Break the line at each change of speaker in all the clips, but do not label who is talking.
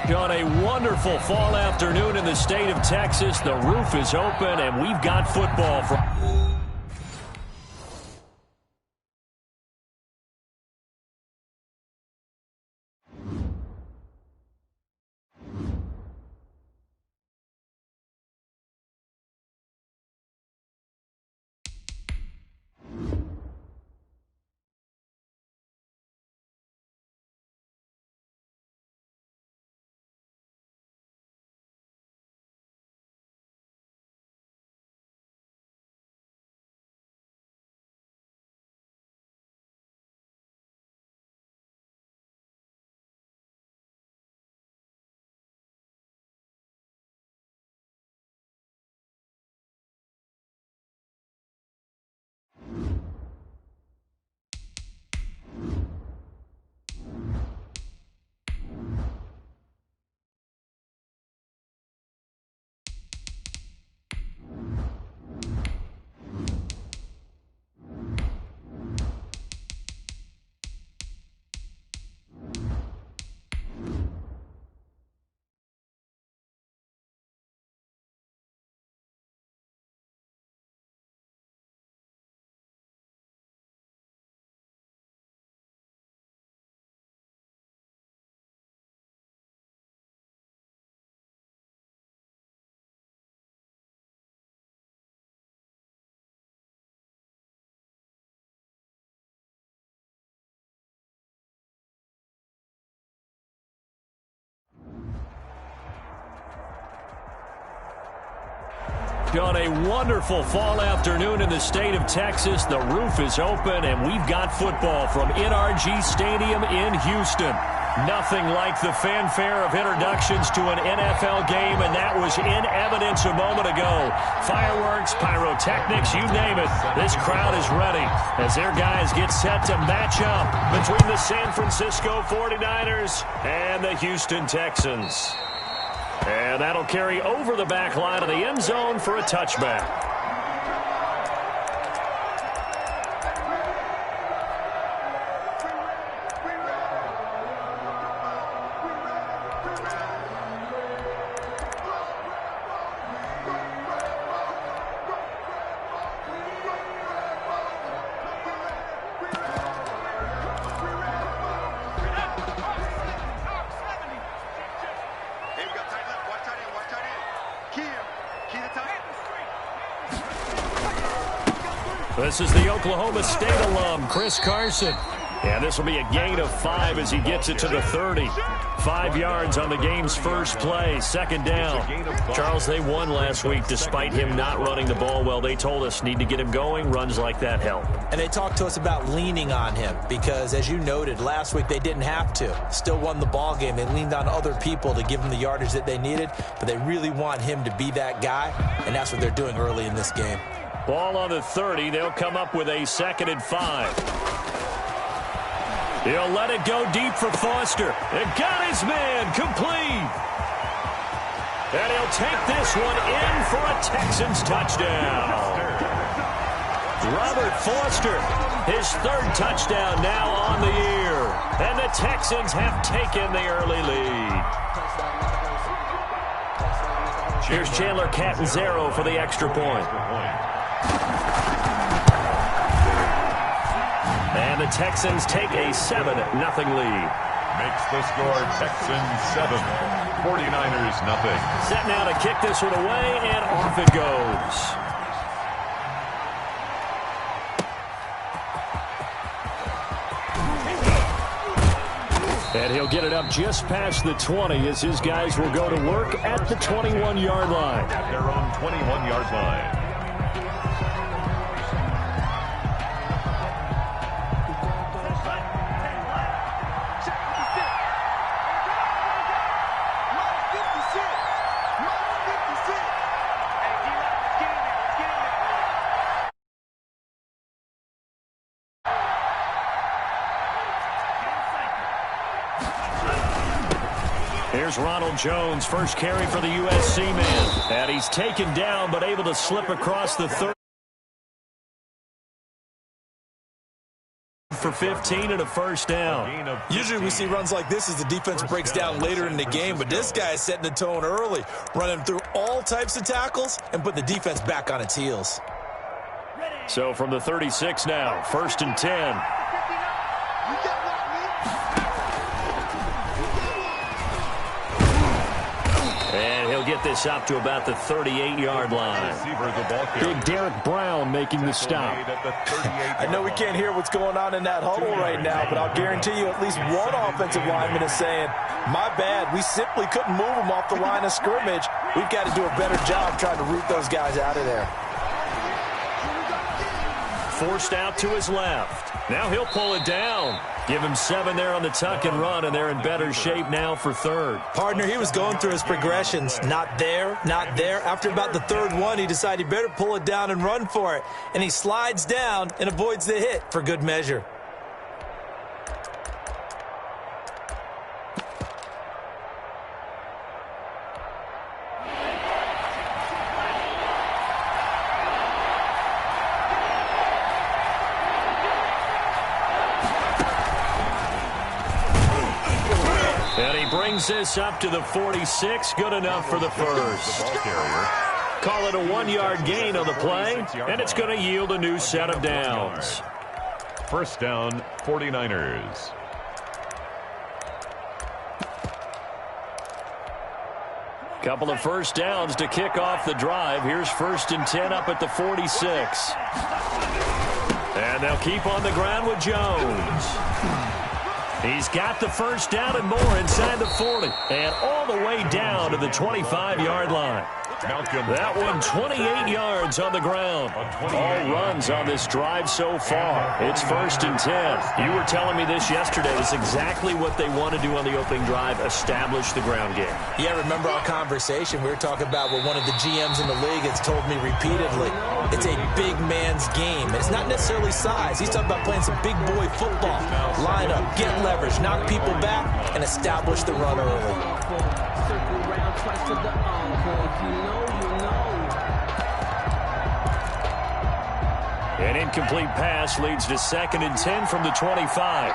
On a wonderful fall afternoon in the state of Texas, the roof is open, and we've got football from... On a wonderful fall afternoon in the state of Texas, the roof is open, and we've got football from NRG Stadium in Houston. Nothing like the fanfare of introductions to an NFL game, and that was in evidence a moment ago. Fireworks, pyrotechnics, you name it. This crowd is ready as their guys get set to match up between the San Francisco 49ers and the Houston Texans. And that'll carry over the back line of the end zone for a touchback. This is the Oklahoma State alum, Chris Carson. And this will be a gain of 5 as he gets it to the 30. 5 yards on the game's first play, second down. Charles, they won last week despite him not running the ball well. They told us need to get him going. Runs like that help.
And they talked to us about leaning on him because, as you noted, last week they didn't have to. Still won the ball game. They leaned on other people to give them the yardage that they needed, but they really want him to be that guy, and that's what they're doing early in this game.
Ball on the 30. They'll come up with a 2nd and 5. He'll let it go deep for Foster. And got his man complete. And he'll take this one in for a Texans touchdown. Robert Foster, his 3rd touchdown now on the year. And the Texans have taken the early lead. Here's Chandler Catanzaro for the extra point. And the Texans take a 7-0 lead.
Makes the score Texans 7, 49ers nothing.
Set now to kick this one away, and off it goes. And he'll get it up just past the 20 as his guys will go to work at the 21-yard line.
At their own 21-yard line.
Here's Ronald Jones, first carry for the USC man. And he's taken down, but able to slip across the for 15 and a first down.
Usually we see runs like this as the defense breaks down later in the game, but this guy is setting the tone early, running through all types of tackles and put the defense back on its heels.
So from the 36 now, 1st and 10. And he'll get this up to about the 38-yard line. Big Derek Brown making the stop.
I know we can't hear what's going on in that huddle right now, but I'll guarantee you at least one offensive lineman is saying, my bad, we simply couldn't move them off the line of scrimmage. We've got to do a better job trying to root those guys out of there.
Forced out to his left. Now he'll pull it down. Give him 7 there on the tuck and run, and they're in better shape now for 3rd.
Partner, he was going through his progressions. Not there, not there. After about the 3rd one, he decided he better pull it down and run for it. And he slides down and avoids the hit for good measure.
And he brings this up to the 46. Good enough for the first. Call it a 1-yard gain on the play, and it's going to yield a new set of downs.
First down, 49ers.
Couple of first downs to kick off the drive. Here's 1st and 10 up at the 46. And they'll keep on the ground with Jones. He's got the first down and more inside the 40. And all the way down to the 25-yard line. That one 28 yards on the ground. All runs on this drive so far. It's 1st and 10. You were telling me this yesterday. It's exactly what they want to do on the opening drive, establish the ground game.
Yeah, remember our conversation? We were talking about what one of the GMs in the league has told me repeatedly. It's a big man's game. It's not necessarily size. He's talking about playing some big boy football. Line up, get leverage, knock people back, and establish the run early.
An incomplete pass leads to 2nd and 10 from the 25.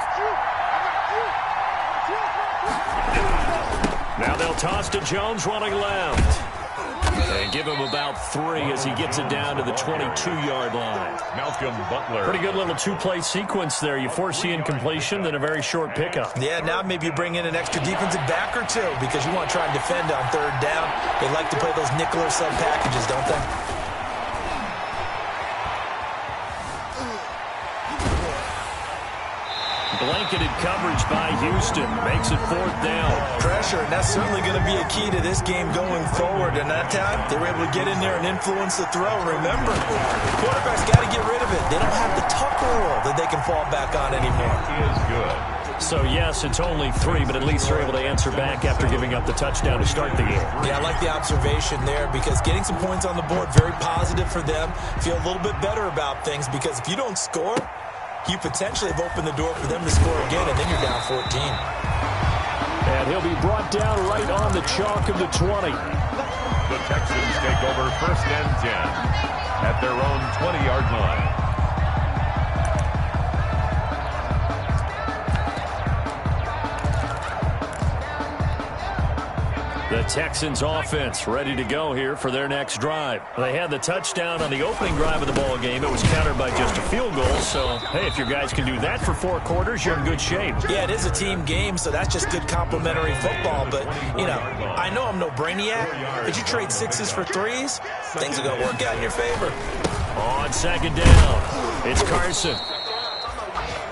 Now they'll toss to Jones running left. And give him about 3 as he gets it down to the 22-yard line.
Malcolm Butler.
Pretty good little 2-play sequence there. You force the incompletion, then a very short pickup.
Yeah, now maybe you bring in an extra defensive back or 2 because you want to try and defend on 3rd down. They like to play those nickel or sub packages, don't they?
Blanketed coverage by Houston. Makes it 4th down.
Pressure, and that's certainly going to be a key to this game going forward. And that time, they were able to get in there and influence the throw. Remember, quarterbacks got to get rid of it. They don't have the tuck rule that they can fall back on anymore.
He is good.
So, yes, it's only 3, but at least they're able to answer back after giving up the touchdown to start the game.
Yeah, I like the observation there because getting some points on the board, very positive for them. Feel a little bit better about things because if you don't score, you potentially have opened the door for them to score again, and then you're down 14.
And he'll be brought down right on the chalk of the 20.
The Texans take over 1st and 10 at their own 20-yard line.
The Texans offense ready to go here for their next drive. They had the touchdown on the opening drive of the ball game. It was countered by just a field goal. So, hey, if your guys can do that for 4 quarters, you're in good shape.
Yeah, it is a team game, so that's just good complimentary football. But, you know, I know I'm no brainiac, but you trade 6s for 3s, things are going to work out in your favor.
On 2nd down, it's Carson.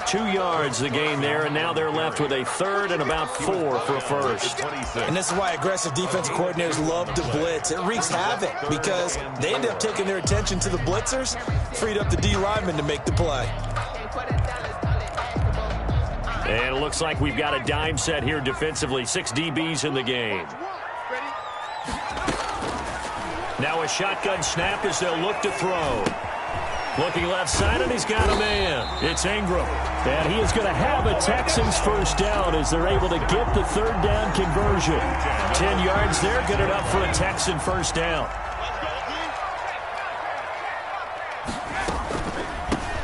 2 yards the gain there, and now they're left with a 3rd and about 4 for a first.
And this is why aggressive defensive coordinators love to blitz. It wreaks havoc because they end up taking their attention to the blitzers, freed up the D lineman to make the play.
And it looks like we've got a dime set here defensively. 6 DBs in the game. Now a shotgun snap as they'll look to throw. Looking left side, and he's got a man. It's Ingram. And he is going to have a Texans first down as they're able to get the 3rd down conversion. 10 yards there, good enough for a Texan first down.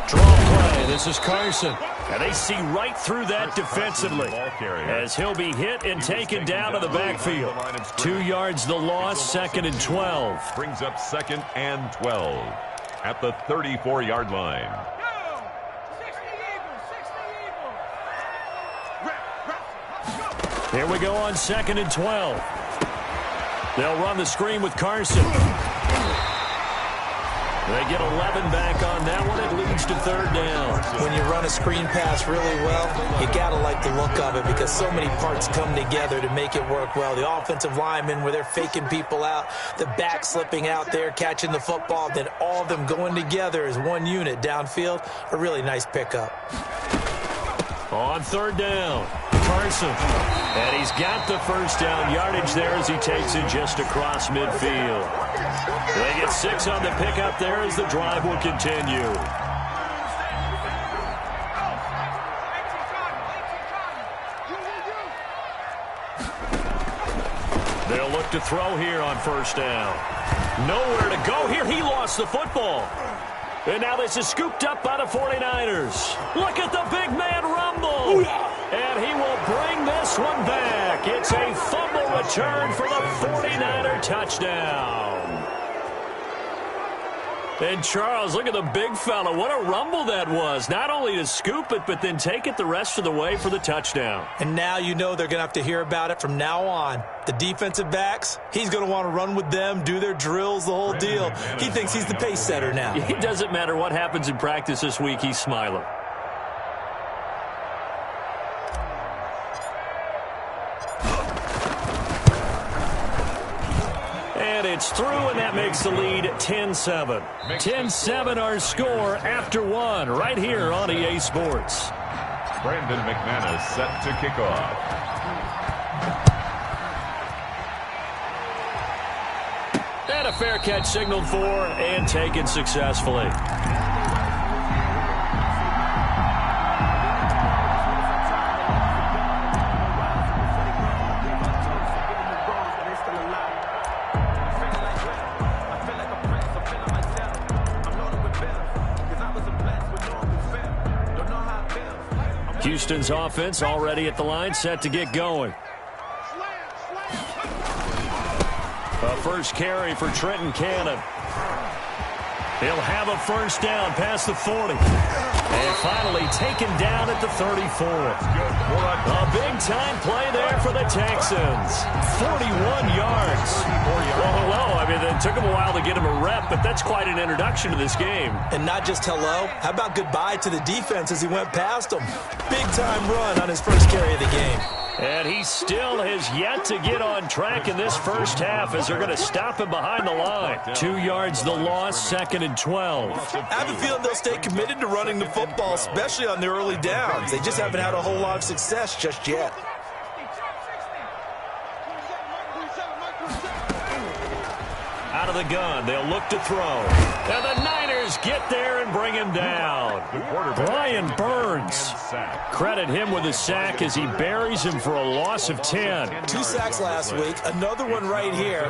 Draw play. The This is Carson. And they see right through that defensively as he'll be hit and taken down to the backfield. 2 yards the loss, 2nd and 12.
Brings up 2nd and 12 at the 34-yard line.
Here we go on 2nd and 12. They'll run the screen with Carson. They get 11 back on that one. It leads to 3rd down.
When you run a screen pass really well, you got to like the look of it because so many parts come together to make it work well. The offensive linemen where they're faking people out, the back slipping out there, catching the football, then all of them going together as one unit downfield. A really nice pickup.
On 3rd down, Carson. And he's got the 1st down yardage there as he takes it just across midfield. They get 6 on the pickup there as the drive will continue. They'll look to throw here on 1st down. Nowhere to go here. He lost the football. And now this is scooped up by the 49ers. Look at the big man rumble. And he will bring this one back. It's a fumble return for the 49er touchdown. And Charles, look at the big fella. What a rumble that was. Not only to scoop it, but then take it the rest of the way for the touchdown.
And now you know they're going to have to hear about it from now on. The defensive backs, he's going to want to run with them, do their drills, the whole deal. He thinks he's the pace setter now.
It doesn't matter what happens in practice this week. He's smiling. And it's through, and that makes the lead 10-7. 10-7 our score after 1 right here on EA Sports.
Brandon McManus set to kick off.
And a fair catch signaled for and taken successfully. Houston's offense already at the line, set to get going. A first carry for Trenton Cannon. He'll have a 1st down past the 40. And finally taken down at the 34. A big-time play there for the Texans. 41 yards. Well, I mean, it took him a while to get him a rep, but that's quite an introduction to this game.
And not just hello. How about goodbye to the defense as he went past them? Big-time run on his first carry of the game.
And he still has yet to get on track in this first half as they're going to stop him behind the line. 2 yards the loss, 2nd and 12.
I have a feeling they'll stay committed to running the football, especially on their early downs. They just haven't had a whole lot of success just yet.
Out of the gun, they'll look to throw. And the Niners get there and bring him down. Brian Burns. Credit him with a sack as he buries him for a loss of 10.
2 sacks last week, another one right here.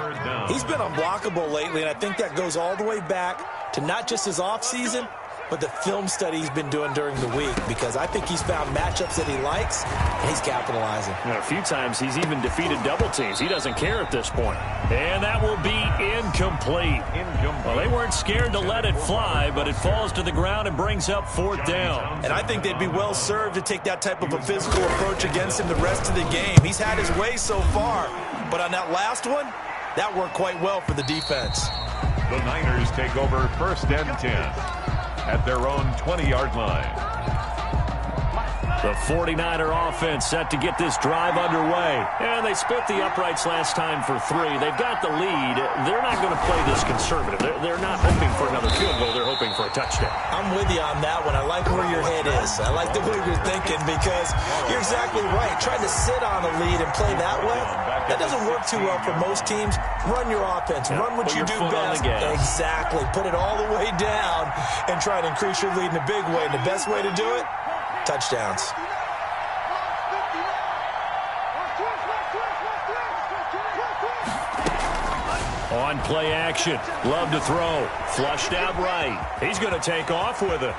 He's been unblockable lately, and I think that goes all the way back to not just his offseason, but the film study he's been doing during the week, because I think he's found matchups that he likes, and he's capitalizing.
And a few times he's even defeated double teams. He doesn't care at this point. And that will be incomplete. Well, they weren't scared to let it fly, but it falls to the ground and brings up 4th down.
And I think they'd be well served to take that type of a physical approach against him the rest of the game. He's had his way so far, but on that last one, that worked quite well for the defense.
The Niners take over 1st and 10 at their own 20-yard line.
The 49er offense set to get this drive underway. And they split the uprights last time for 3. They've got the lead. They're not going to play this conservative. They're not hoping for another field goal. They're hoping for a touchdown.
I'm with you on that one. I like where your head is. I like the way you're thinking, because you're exactly right. Trying to sit on a lead and play that way, that doesn't work too well for most teams. Run your offense. Run what you do best. Exactly. Put it all the way down and try to increase your lead in a big way. And the best way to do it, touchdowns.
On play action. Love to throw. Flushed out right. He's going to take off with it.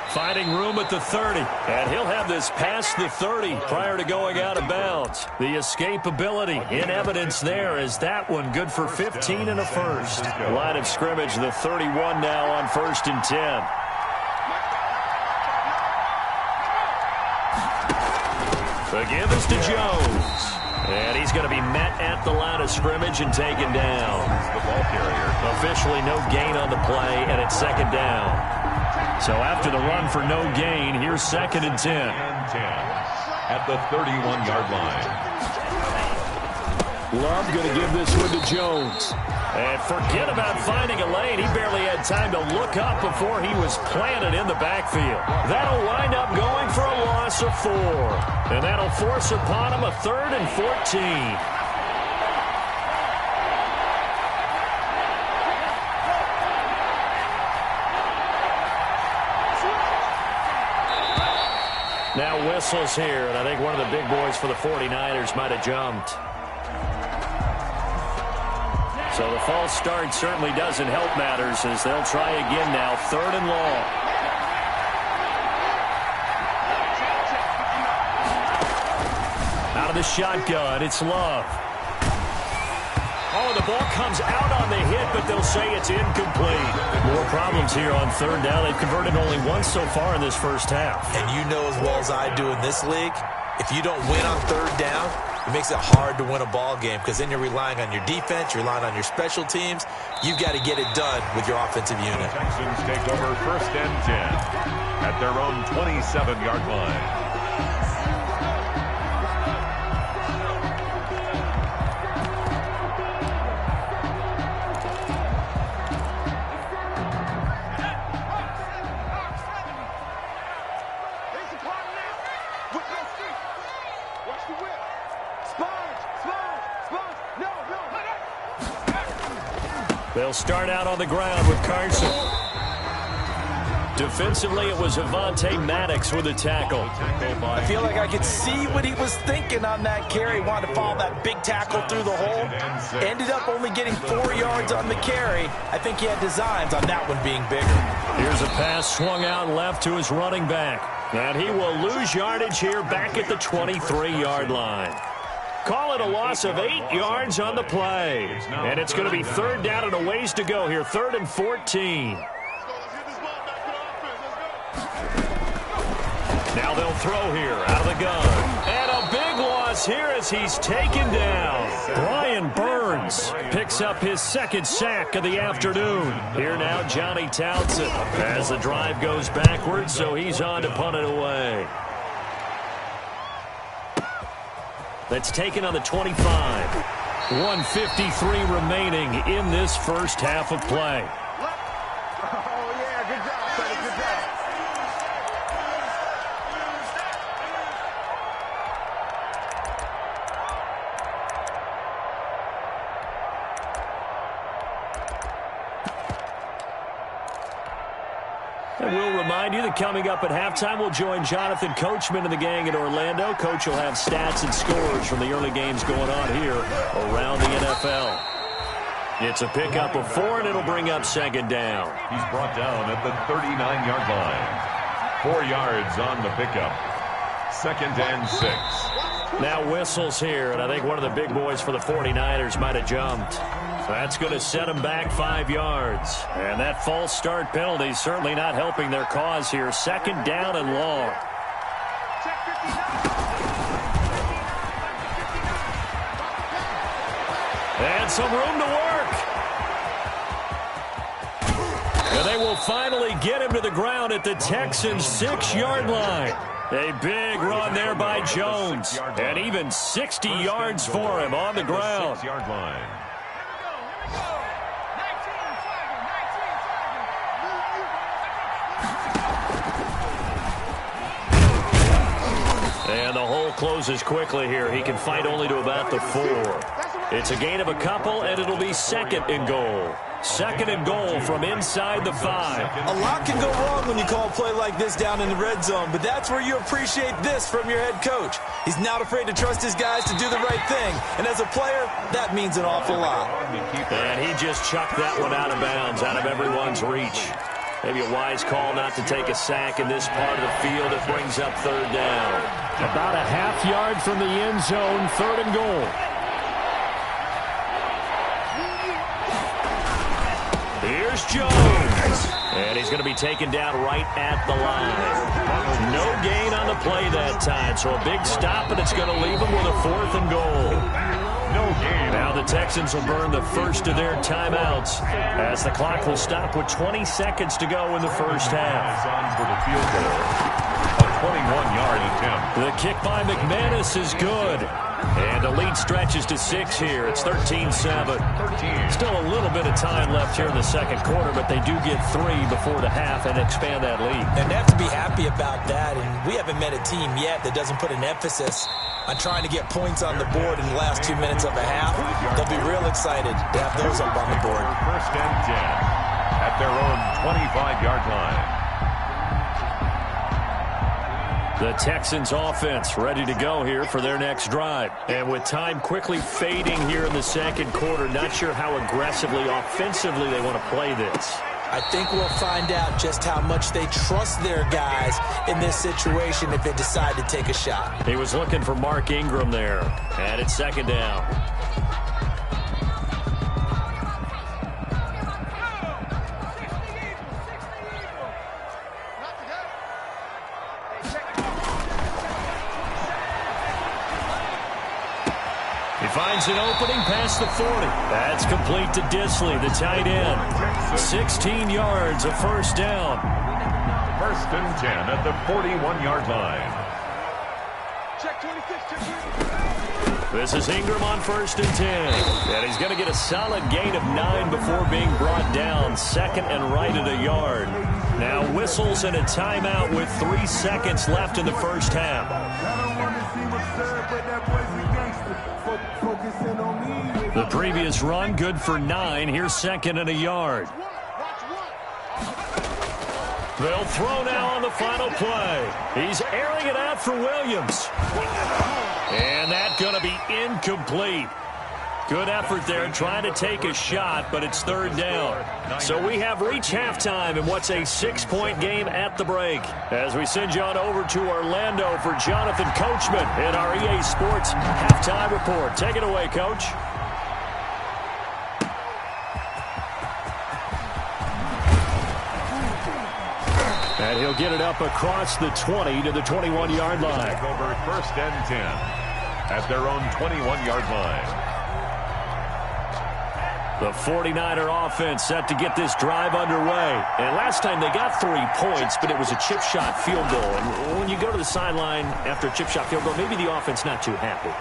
Finding room at the 30. And he'll have this past the 30 prior to going out of bounds. The escapability in evidence there as that one good for 15 and a first. Line of scrimmage, the 31 now on 1st and 10. The give is to Jones. And he's going to be met at the line of scrimmage and taken down.
The ball carrier.
Officially no gain on the play, and it's 2nd down. So after the run for no gain, here's 2nd and 10.
At the 31-yard line.
Love going to give this one to Jones. And forget about finding a lane. He barely had time to look up before he was planted in the backfield. That'll wind up going for a loss of 4. And that'll force upon him a 3rd and 14. Now whistles here, and I think one of the big boys for the 49ers might have jumped. So the false start certainly doesn't help matters as they'll try again now, 3rd and long. Out of the shotgun, it's Love. Oh, the ball comes out on the hit, but they'll say it's incomplete. More problems here on 3rd down. They've converted only once so far in this first half.
And you know as well as I do in this league, if you don't win on 3rd down, it makes it hard to win a ball game because then you're relying on your defense, you're relying on your special teams. You've got to get it done with your offensive unit.
Texans take over 1st and 10 at their own 27-yard line.
They'll start out on the ground with Carson. Defensively, it was Avonte Maddox with a tackle.
I feel like I could see what he was thinking on that carry. Wanted to follow that big tackle through the hole. Ended up only getting 4 yards on the carry. I think he had designs on that one being bigger.
Here's a pass swung out left to his running back. And he will lose yardage here back at the 23-yard line. Call it a loss of 8 yards on the play. And it's going to be 3rd down and a ways to go here. 3rd and 14. Now they'll throw here out of the gun. And a big loss here as he's taken down. Brian Burns picks up his 2nd sack of the afternoon. Here now Johnny Townsend as the drive goes backwards, so he's on to punt it away. That's taken on the 25. 1:53 remaining in this first half of play.
Oh, yeah, good job, Sonny, good job.
And we'll remind you that coming up at halftime, we'll join Jonathan Coachman and the gang in Orlando. Coach will have stats and scores from the early games going on here around the NFL. It's a pickup of 4, and it'll bring up 2nd down.
He's brought down at the 39-yard line. 4 yards on the pickup. 2nd and 6.
Now whistles here, and I think one of the big boys for the 49ers might have jumped. That's going to set them back 5 yards. And that false start penalty certainly not helping their cause here. 2nd down and long. And some room to work. And they will finally get him to the ground at the Texans' 6-yard line. A big run there by Jones. And even 60 yards for him on the ground.
6-yard line.
And the hole closes quickly here. He can fight only to about the 4. It's a gain of a couple, and it'll be 2nd and goal. 2nd and goal from inside the 5.
A lot can go wrong when you call a play like this down in the red zone, but that's where you appreciate this from your head coach. He's not afraid to trust his guys to do the right thing, and as a player, that means an awful lot.
And he just chucked that one out of bounds, out of everyone's reach. Maybe a wise call not to take a sack in this part of the field. It brings up third down. About a half yard from the end zone, third and goal. Here's Jones. And he's going to be taken down right at the line. No gain on the play that time, so a big stop, and it's going to leave him with a fourth and goal.
No gain.
Now the Texans will burn the first of their timeouts as the clock will stop with 20 seconds to go in the first half.
On for the field goal. A 21-yard attempt.
The kick by McManus is good. And the lead stretches to 6 here. It's 13-7. Still a little bit of time left here in the second quarter, but they do get 3 before the half and expand that lead.
And they have to be happy about that. And we haven't met a team yet that doesn't put an emphasis on trying to get points on the board in the last 2 minutes of a half. They'll be real excited to have those up on the board.
First and 10 at their own 25-yard line.
The Texans offense ready to go here for their next drive. And with time quickly fading here in the second quarter, not sure how aggressively, offensively they want to play this.
I think we'll find out just how much they trust their guys in this situation if they decide to take a shot.
He was looking for Mark Ingram there. And it's second down. Finds an opening past the 40. That's complete to Disley, the tight end. 16 yards, a first down.
First and 10 at the 41-yard line.
Check 26.
This is Ingram on first and 10. And he's going to get a solid gain of 9 before being brought down. Second and right at a yard. Now whistles and a timeout with 3 seconds left in the first half. The previous run, good for 9. Here's second and a yard. They'll throw now on the final play. He's airing it out for Williams. And that's going to be incomplete. Good effort there trying to take a shot, but it's third down. So we have reached halftime in what's a 6-point game at the break. As we send you on over to Orlando for Jonathan Coachman in our EA Sports Halftime Report. Take it away, Coach. And he'll get it up across the 20 to the 21-yard line.
Over first and 10 at their own 21-yard line.
The 49er offense set to get this drive underway. And last time they got 3 points, but it was a chip shot field goal. And when you go to the sideline after a chip shot field goal, maybe the offense not too happy.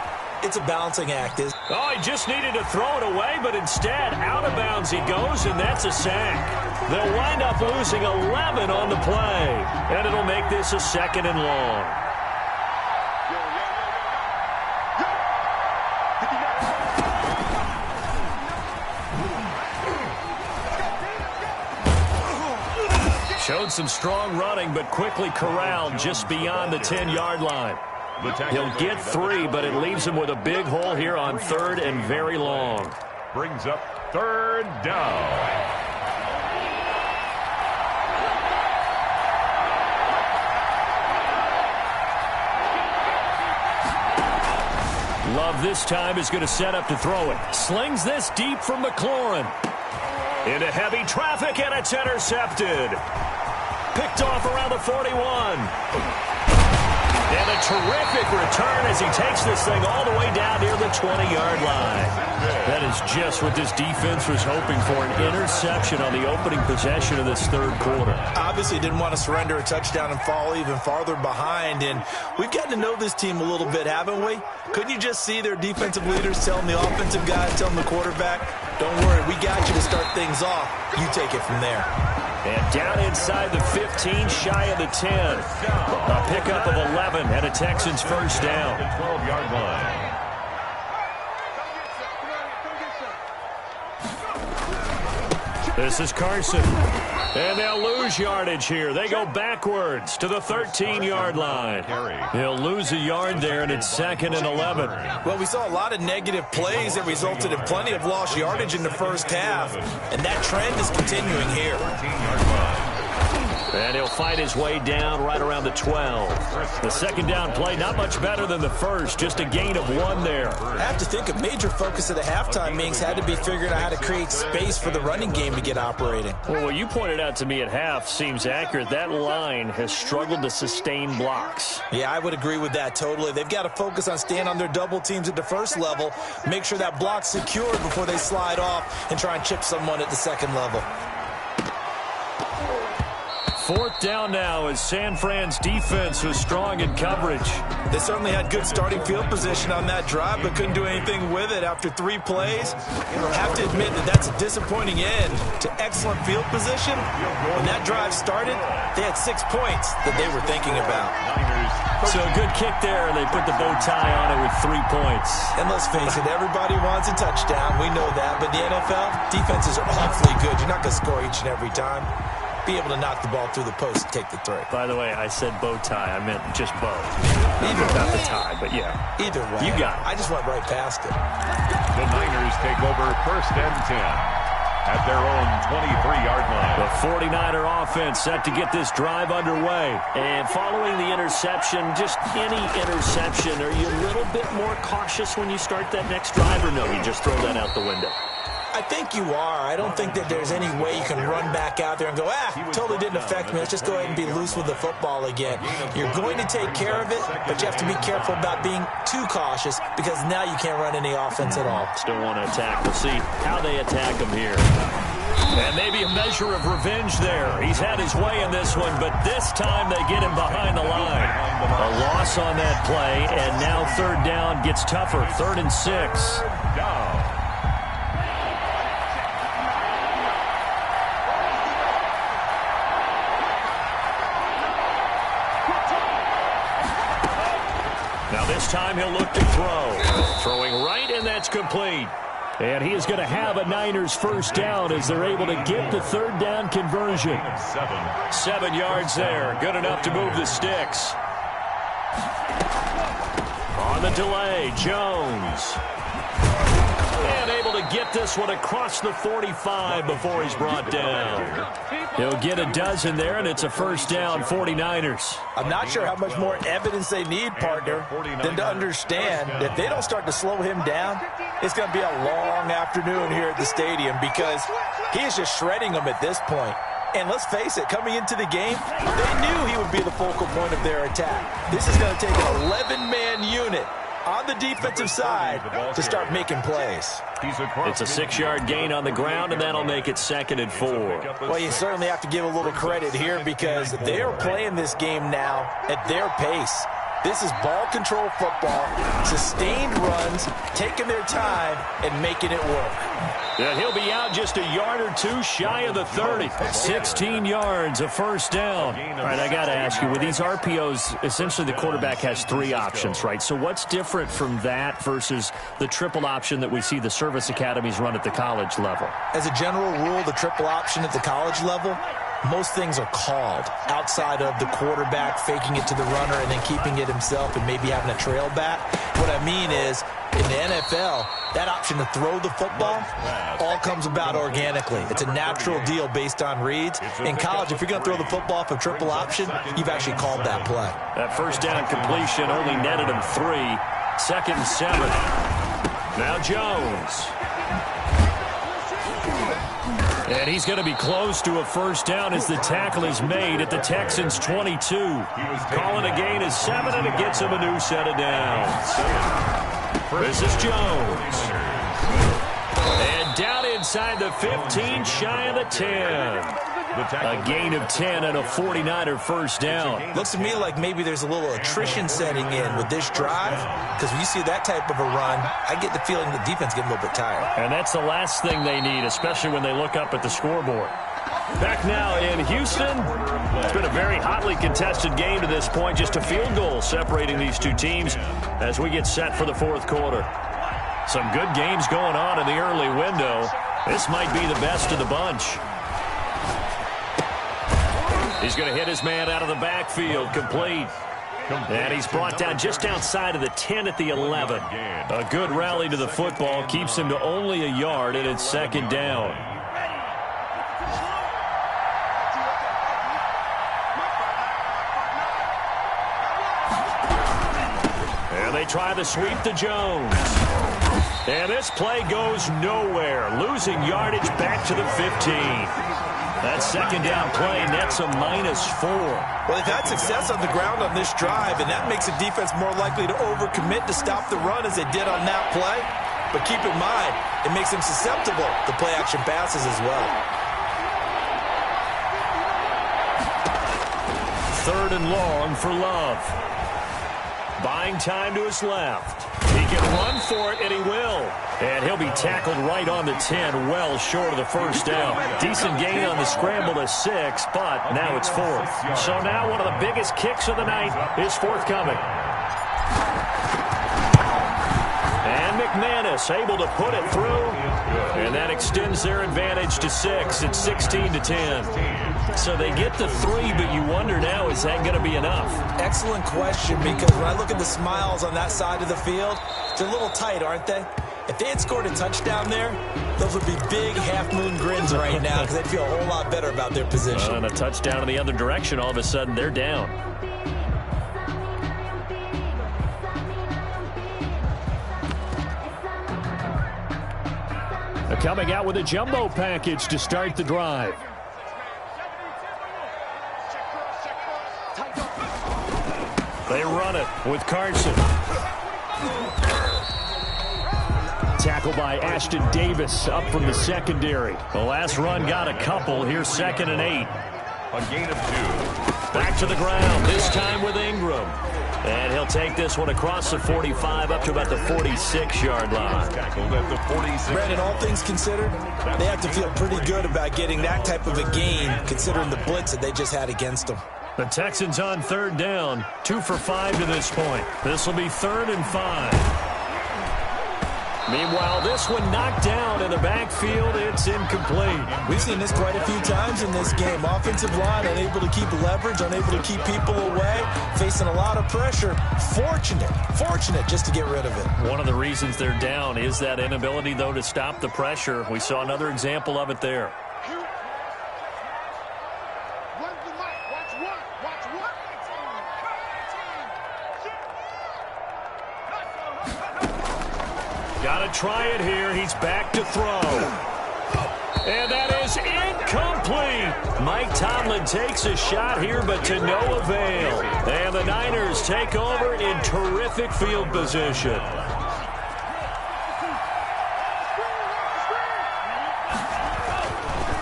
It's a balancing act.
Oh, he just needed to throw it away, but instead, out of bounds he goes, and that's a sack. They'll wind up losing 11 on the play, and it'll make this a second and long. Showed some strong running, but quickly corralled just beyond the 10-yard line. He'll get 3, but it leaves him with a big hole here on third and very long.
Brings up third down.
Love this time is going to set up to throw it. Slings this deep from McLaurin. Into heavy traffic, and it's intercepted. Picked off around the 41. And a terrific return as he takes this thing all the way down near the 20-yard line. That is just what this defense was hoping for, an interception on the opening possession of this third quarter.
Obviously didn't want to surrender a touchdown and fall even farther behind, and we've gotten to know this team a little bit, haven't we? Couldn't you just see their defensive leaders telling the offensive guys, telling the quarterback, don't worry, we got you to start things off. You take it from there.
And down inside the 15, shy of the 10. A pickup of 11 and a Texans first down.
12-yard line.
This is Carson. And they'll lose yardage here. They go backwards to the 13-yard line. He'll lose a yard there, and it's second and 11.
Well, we saw a lot of negative plays that resulted in plenty of lost yardage in the first half, and that trend is continuing here.
13-yard line.
And he'll fight his way down right around the 12. The second down play, not much better than the first, just a gain of 1 there.
I have to think a major focus of the halftime meetings had to be figuring out how to create space for the running game to get operating.
Well, what you pointed out to me at half seems accurate. That line has struggled to sustain blocks.
Yeah, I would agree with that totally. They've got to focus on staying on their double teams at the first level, make sure that block's secured before they slide off and try and chip someone at the second level.
4th down now as San Fran's defense was strong in coverage.
They certainly had good starting field position on that drive, but couldn't do anything with it after 3 plays. I have to admit that that's a disappointing end to excellent field position. When that drive started, they had 6 points that they were thinking about.
So a good kick there, and they put the bow tie on it with 3 points.
And let's face it, everybody wants a touchdown. We know that, but the NFL, defenses are awfully good. You're not going to score each and every time. Be able to knock the ball through the post and take the throw.
By the way, I said bow tie. I meant just bow. Not the tie, but yeah.
Either way.
You got it.
I just went right past it.
The Niners take over 1st and 10 at their own 23-yard line.
The 49er offense set to get this drive underway. And following the interception, just any interception, are you a little bit more cautious when you start that next drive, or no, you just throw that out the window?
I think you are. I don't think that there's any way you can run back out there and go, totally didn't affect me. Let's just go ahead and be loose with the football again. You're going to take care of it, but you have to be careful about being too cautious because now you can't run any offense at all.
Still want to attack. We'll see how they attack him here. And maybe a measure of revenge there. He's had his way in this one, but this time they get him behind the line. A loss on that play, and now 3rd down gets tougher. 3rd and 6. Now this time he'll look to throw. Throwing right, and that's complete. And he is going to have a Niners 1st down as they're able to get the 3rd down conversion. 7 yards there. Good enough to move the sticks. On the delay, Jones. And able to get this one across the 45 before he's brought down. He'll get a dozen there, and it's a 1st down, 49ers.
I'm not sure how much more evidence they need, partner, than to understand that if they don't start to slow him down, it's going to be a long afternoon here at the stadium because he is just shredding them at this point. And let's face it, coming into the game, they knew he would be the focal point of their attack. This is going to take an 11-man unit on the defensive side to start making plays.
It's a 6-yard gain on the ground, and that'll make it 2nd and 4.
Well, you certainly have to give a little credit here because they are playing this game now at their pace. This is ball control football, sustained runs, taking their time, and making it work.
And he'll be out just a yard or two shy of the 30. 16 yards, a 1st down. All right, I got to ask you, with these RPOs, essentially the quarterback has 3 options, right? So what's different from that versus the triple option that we see the service academies run at the college level?
As a general rule, the triple option at the college level, most things are called outside of the quarterback faking it to the runner and then keeping it himself and maybe having a trail back. What I mean is, in the NFL, that option to throw the football all comes about organically. It's a natural deal based on reads. In college, if you're going to throw the football off a triple option, you've actually called that play.
That 1st down completion only netted him 3. 2nd and 7. Now Jones. And he's going to be close to a 1st down as the tackle is made at the Texans' 22. Calling a gain of 7, and it gets him a new set of downs. This is Jones. And down inside the 15, shy of the 10. A gain of 10 and a 49er 1st down.
Looks to me like maybe there's a little attrition setting in with this drive, because when you see that type of a run, I get the feeling the defense getting a little bit tired.
And that's the last thing they need, especially when they look up at the scoreboard. Back now in Houston. It's been a very hotly contested game to this point. Just a field goal separating these two teams as we get set for the 4th quarter. Some good games going on in the early window. This might be the best of the bunch. He's going to hit his man out of the backfield, complete. And he's brought down just outside of the 10 at the 11. A good rally to the football keeps him to only a yard, and it's 2nd down. try the sweep to Jones. And this play goes nowhere, losing yardage back to the 15. That second down play nets a -4.
Well, they've had success on the ground on this drive, and that makes the defense more likely to overcommit to stop the run as they did on that play. But keep in mind, it makes them susceptible to play-action passes as well.
3rd and long for Love. Buying time to his left. He can run for it, and he will. And he'll be tackled right on the 10, well short of the first down. Decent gain on the scramble to 6, but now it's 4th. So now one of the biggest kicks of the night is forthcoming. And McManus able to put it through, and that extends their advantage to 6. It's 16-10. So they get the 3, but you wonder now, is that going to be enough?
Excellent question, because when I look at the smiles on that side of the field, they're a little tight, aren't they? If they had scored a touchdown there, those would be big half-moon grins right now because they'd feel a whole lot better about their position.
And a touchdown in the other direction, all of a sudden they're down. They're coming out with a jumbo package to start the drive. They run it with Carson. Tackle by Ashton Davis up from the secondary. The last run got a couple. Here's 2nd and 8.
A gain of 2.
Back to the ground, this time with Ingram. And he'll take this one across the 45 up to about the 46-yard line.
Tackled at the 46.
Brandon, all things considered, they have to feel pretty good about getting that type of a gain considering the blitz that they just had against them.
The Texans on 3rd down, 2 for 5 to this point. This will be 3rd and 5. Meanwhile, this one knocked down in the backfield. It's incomplete.
We've seen this quite a few times in this game. Offensive line unable to keep leverage, unable to keep people away, facing a lot of pressure. Fortunate just to get rid of it.
One of the reasons they're down is that inability, though, to stop the pressure. We saw another example of it there. Got to try it here. He's back to throw. And that is incomplete. Mike Tomlin takes a shot here, but to no avail. And the Niners take over in terrific field position.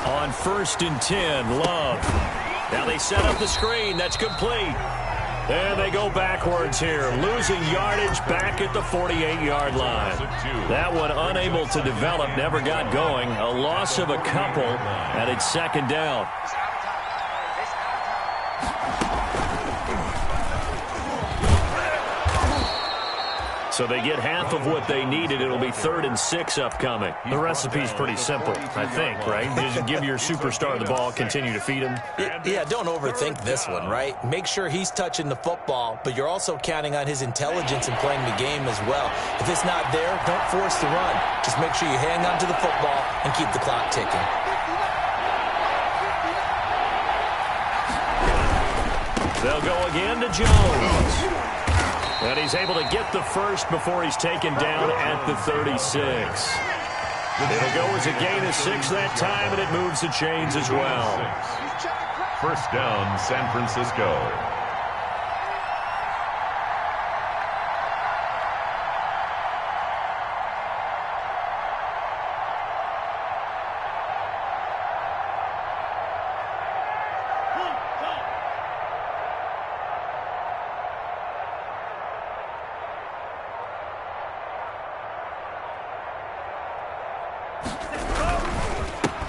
On 1st and 10, Love. Now they set up the screen. That's complete. And they go backwards here, losing yardage back at the 48-yard line. That one unable to develop, never got going. A loss of a couple, and it's 2nd down. So they get half of what they needed. It'll be 3rd and 6 upcoming. The recipe's pretty simple, I think, right? Just give your superstar the ball, continue to feed him.
Yeah, don't overthink this one, right? Make sure he's touching the football, but you're also counting on his intelligence in playing the game as well. If it's not there, don't force the run. Just make sure you hang on to the football and keep the clock ticking.
They'll go again to Jones. And he's able to get the first before he's taken down at the 36. It'll go as a gain of 6 that time, and it moves the chains as well.
1st down, San Francisco.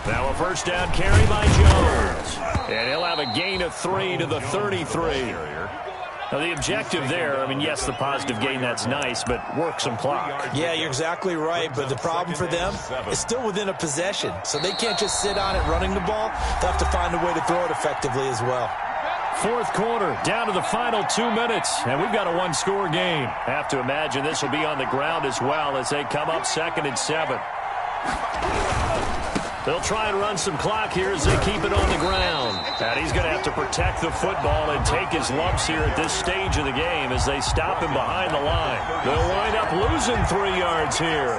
Now a 1st down carry by Jones. And he'll have a gain of 3 to the 33. Now the objective there, I mean, yes, the positive gain, that's nice, but work some clock.
Yeah, you're exactly right, but the problem for them is still within a possession. So they can't just sit on it running the ball. They'll have to find a way to throw it effectively as well.
4th quarter, down to the final 2 minutes, and we've got a 1-score game. Have to imagine this will be on the ground as well as they come up 2nd and 7. They'll try and run some clock here as they keep it on the ground. And he's going to have to protect the football and take his lumps here at this stage of the game as they stop him behind the line. They'll wind up losing 3 yards here.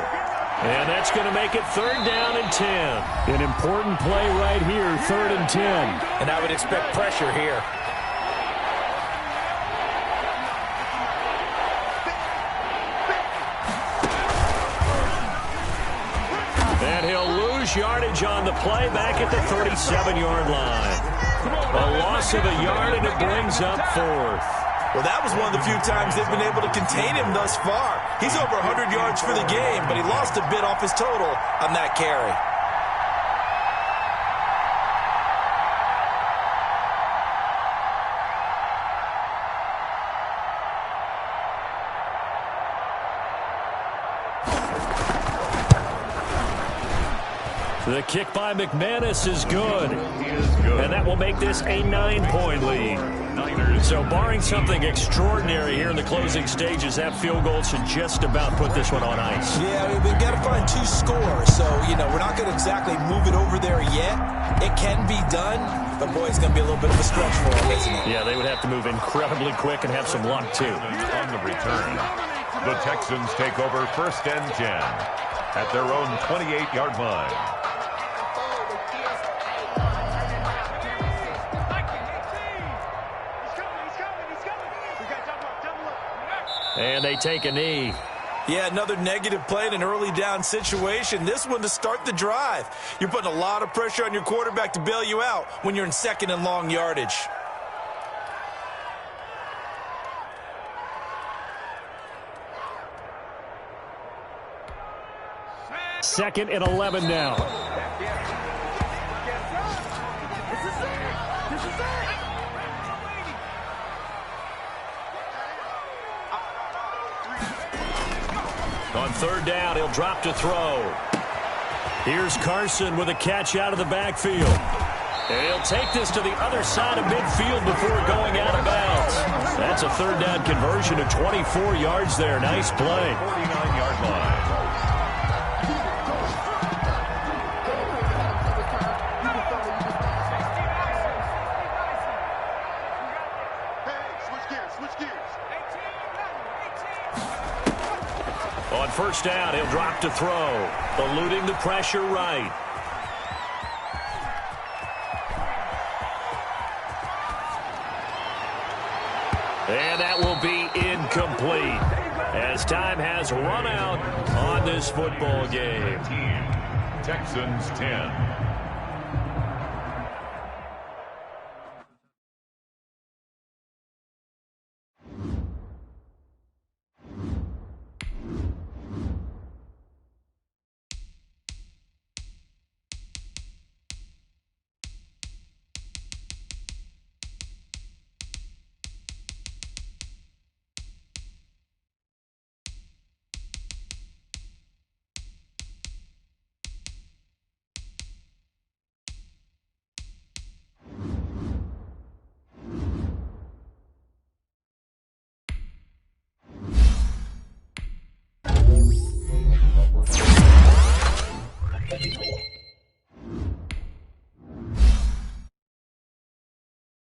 And that's going to make it 3rd down and 10.
An important play right here, 3rd and 10.
And I would expect pressure here.
And he'll lose yardage on the play back at the 37-yard line. A loss of a yard, and it brings up 4th.
Well, that was one of the few times they've been able to contain him thus far. He's over 100 yards for the game, but he lost a bit off his total on that carry.
The kick by McManus is good. And that will make this a 9-point lead. So barring something extraordinary here in the closing stages, that field goal should just about put this one on ice.
Yeah, I mean, we've got to find 2 scores. So, we're not going to exactly move it over there yet. It can be done, but boy, it's going to be a little bit of a stretch for them, isn't it?
Yeah, they would have to move incredibly quick and have some luck, too.
On the return, the Texans take over 1st and 10 at their own 28-yard line.
And they take a knee.
Yeah, another negative play in an early down situation. This one to start the drive. You're putting a lot of pressure on your quarterback to bail you out when you're in 2nd and long yardage.
Second and 11 now. On 3rd down, he'll drop to throw. Here's Carson with a catch out of the backfield. And he'll take this to the other side of midfield before going out of bounds. That's a 3rd down conversion of 24 yards there. Nice play.
49-yard line.
On 1st down, he'll drop to throw, eluding the pressure right. And that will be incomplete as time has run out on this football game.
Texans 10.